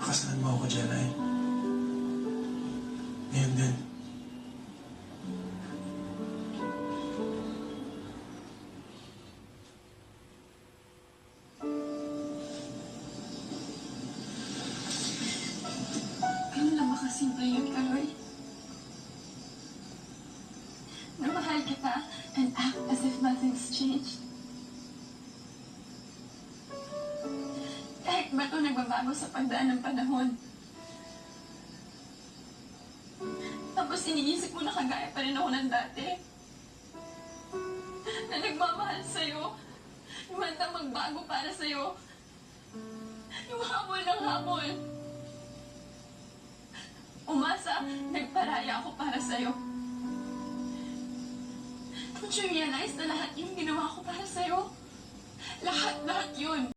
Pakasalan mo ako, Jelay. Ngayon din. Ganun lang ba kasimple yun, Kaloy? Na mahal kita and act as if nothing's changed. Kahit ba ito nagbabago sa pagdaan ng panahon? Tapos iniisip mo na kagaya pa rin ako ng dati? Na nagmamahal sa'yo? Yung handang magbago para sa'yo? Yung habol ng habol? Umasa, nagparaya ako para sa'yo. Don't you realize na lahat yung ginawa ko para sa'yo? Lahat yun.